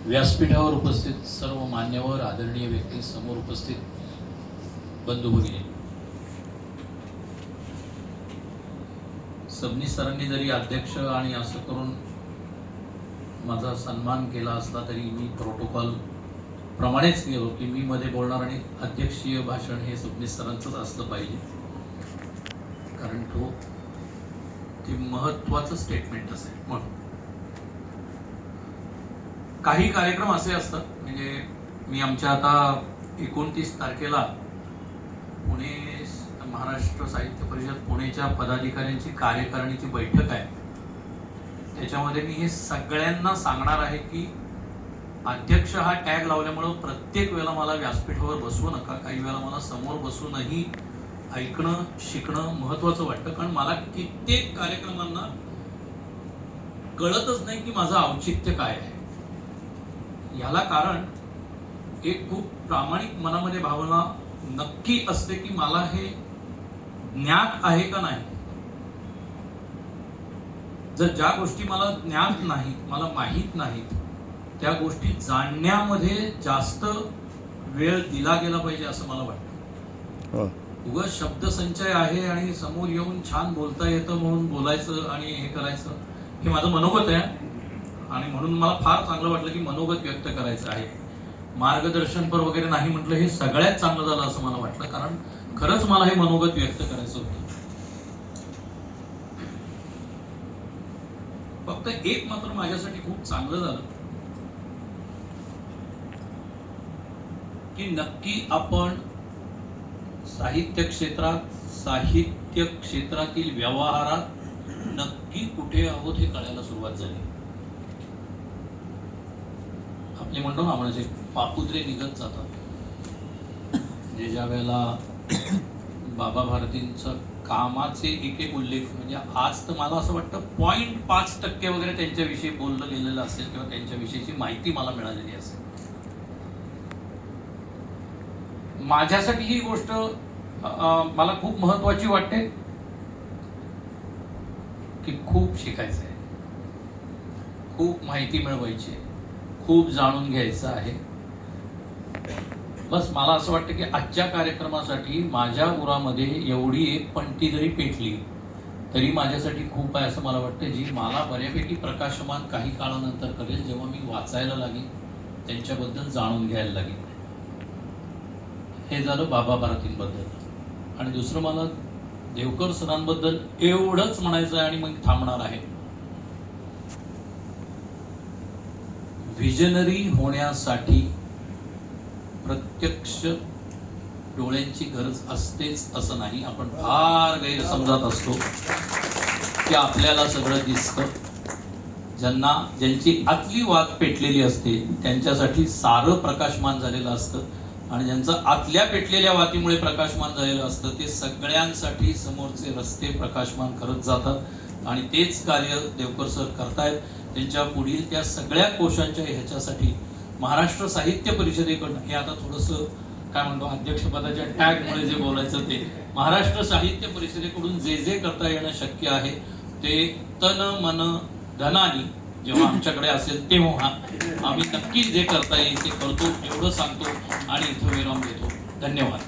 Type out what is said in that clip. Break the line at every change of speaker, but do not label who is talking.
व्यासपीठावर उपस्थित सर्व मान्यवर आदरणीय व्यक्ती, समोर उपस्थित बंधू भगिनी, सबनीस सरांनी जरी अध्यक्ष आणि असं करून माझा सन्मान केला असला तरी मी प्रोटोकॉल प्रमाणेच गेलो की मी मध्ये बोलणार आणि अध्यक्षीय भाषण हे सबनीस सरांचंच असलं पाहिजे, कारण तो ते महत्वाचं स्टेटमेंट असेल. म्हणून काही कार्यक्रम असे असतात, म्हणजे मी आमच्या आता 29 तारखेला पुणे महाराष्ट्र साहित्य परिषद पुणेच्या पदाधिकाऱ्यांची कार्यकारिणीची बैठक आहे. त्याच्यामध्ये मी हे सगळ्यांना सांगणार आहे की अध्यक्ष हा टॅग लावल्यामुळं प्रत्येक वेळेला मला व्यासपीठावर बसवू नका. काही वेळेला मला समोर बसूनही ऐकणं शिकणं महत्वाचं वाटतं, कारण मला कित्येक कार्यक्रमांना कळतच नाही की माझं औचित्य काय आहे. याला कारण एक खूप प्रामाणिक मनामध्ये भावना नक्की असते की मला हे ज्ञात आहे का नाही. जर ज्या गोष्टी मला ज्ञात नाहीत, मला माहीत नाहीत, त्या गोष्टी जाणण्यामध्ये जास्त वेळ दिला गेला पाहिजे असं मला वाटतं. उगाच शब्दसंचय आहे आणि समोर येऊन छान बोलता येतं म्हणून बोलायचं आणि हे करायचं, हे माझं मनोगत आहे आणि म्हणून मला फार चांगलं वाटलं की मनोगत व्यक्त करायचं आहे. मार्गदर्शनपर वगैरे नाही म्हटलं हे सगळ्यात चांगलं झालं असं मला वाटलं, कारण खरंच मला हे मनोगत व्यक्त करायचं होतं. फक्त एक मात्र माझ्यासाठी खूप चांगलं झालं की नक्की आपण साहित्य क्षेत्रातील व्यवहारात नक्की कुठे आहोत हे कळायला सुरुवात झाली. आपले म्हणतो ना म्हणजे पापुत्रे निघत जातात. ज्या वेळेला बाबा भारतींचं कामाचे एक उल्लेख, म्हणजे आज तर मला असं वाटतं 0.5% वगैरे त्यांच्याविषयी बोललं गेलेलं असेल किंवा त्यांच्याविषयीची माहिती मला मिळालेली असेल. माझ्यासाठी ही गोष्ट मला खूप महत्वाची वाटते की खूप शिकायचं आहे, खूप माहिती मिळवायची आहे, खूप जाणून घ्यायचं आहे. बस मला असं वाटतं की आजच्या कार्यक्रमासाठी माझ्या उरामध्ये एवढी एक पंक्ती जरी पेटली तरी माझ्यासाठी खूप आहे असं मला वाटतं, जी मला बऱ्यापैकी प्रकाशमान काही काळानंतर करेल जेव्हा मी वाचायला लागेल, त्यांच्याबद्दल जाणून घ्यायला लागेल. हे झालं बाबा भारतींबद्दल. आणि दुसरं मला देवकर सरांबद्दल एवढंच म्हणायचं आहे आणि मग थांबणार आहे. व्हिजनरी होण्यासाठी प्रत्यक्ष डोळ्यांची गरज असतेच असं नाही. आपण फार गैरसमजात असतो की आपल्याला सगळं दिसतं. ज्यांची आतली वात पेटलेली असते त्यांच्यासाठी सारं प्रकाशमान झालेलं असतं, आणि ज्यांचं आतल्या पेटलेल्या वातीमुळे प्रकाशमान झालेलं असतं ते सगळ्यांसाठी समोरचे रस्ते प्रकाशमान करत जातात. आणि तेच कार्य देवकर सर करतायत. त्यांच्या पुढील त्या सगळ्या कोशांच्या ह्याच्यासाठी महाराष्ट्र साहित्य परिषदेकडून, हे आता थोडंसं काय म्हणतो अध्यक्षपदाच्या टॅगमुळे जे बोलायचं, ते महाराष्ट्र साहित्य परिषदेकडून जे जे करता येणं शक्य आहे ते तन मन धनानी जेव्हा आमच्याकडे असेल तेव्हा आम्ही नक्की जे करता येईल ते करतो, एवढं सांगतो आणि इथं विराम देतो. धन्यवाद.